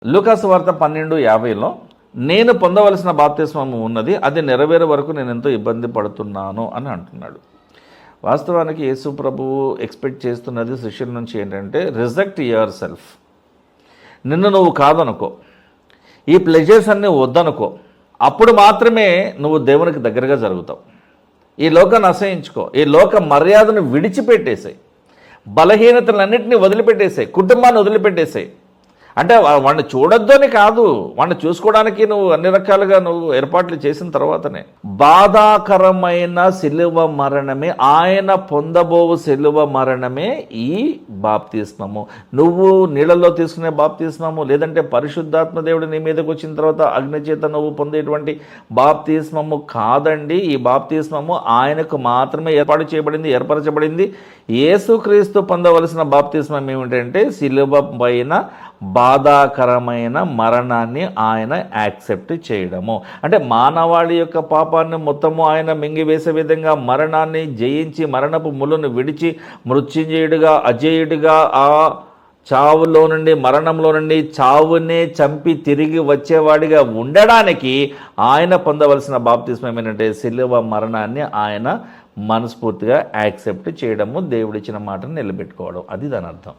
లూకాసు వార్త 12:50లో నేను పొందవలసిన బాప్తిస్మము ఉన్నది, అది నెరవేరే వరకు నేను ఎంతో ఇబ్బంది పడుతున్నాను అని అంటున్నాడు. వాస్తవానికి యేసు ప్రభువు ఎక్స్పెక్ట్ చేస్తున్నది శిష్యుల నుంచి ఏంటంటే, రిజెక్ట్ యువర్ సెల్ఫ్. నిన్ను నువ్వు కాదనుకో, ఈ ప్లెజర్స్ అన్నీ వద్దనుకో, అప్పుడు మాత్రమే నువ్వు దేవునికి దగ్గరగా జరుగుతావు. ఈ లోకాన్ని అసహించుకో, ఈ లోక మర్యాదను విడిచిపెట్టేసాయి, బలహీనతలన్నింటినీ వదిలిపెట్టేసాయి, కుటుంబాన్ని వదిలిపెట్టేసాయి. అంటే వాడిని చూడొద్దు అని కాదు, వాడిని చూసుకోవడానికి నువ్వు అన్ని రకాలుగా నువ్వు ఏర్పాట్లు చేసిన తర్వాతనే. బాధాకరమైన సిలువ మరణమే, ఆయన పొందబోవు సిలువ మరణమే ఈ బాప్తిస్మము. నువ్వు నీళ్ళలో తీసుకునే బాప్తిస్మము, లేదంటే పరిశుద్ధాత్మ దేవుడు నీ మీదకి వచ్చిన తర్వాత అగ్ని చేత నువ్వు పొందేటువంటి బాప్తిస్మము కాదండి. ఈ బాప్తిస్మము ఆయనకు మాత్రమే ఏర్పరచబడింది. యేసుక్రీస్తు పొందవలసిన బాప్తిస్మం ఏమిటంటే, సిలువ పైన బాధాకరమైన మరణాన్ని ఆయన యాక్సెప్ట్ చేయడము. అంటే మానవాళి యొక్క పాపాన్ని మొత్తము ఆయన మింగివేసే విధంగా మరణాన్ని జయించి, మరణపు ముళ్ళను విడిచి, మృత్యుంజయుడిగా, అజేయుడిగా, ఆ చావులో నుండి, మరణంలో నుండి చావునే చంపి తిరిగి వచ్చేవాడిగా ఉండడానికి ఆయన పొందవలసిన బాప్తిస్మం ఏంటంటే, సిలువ మరణాన్ని ఆయన మనస్ఫూర్తిగా యాక్సెప్ట్ చేయడము, దేవుడిచ్చిన మాటను నిలబెట్టుకోవడం. అది దాని అర్థం.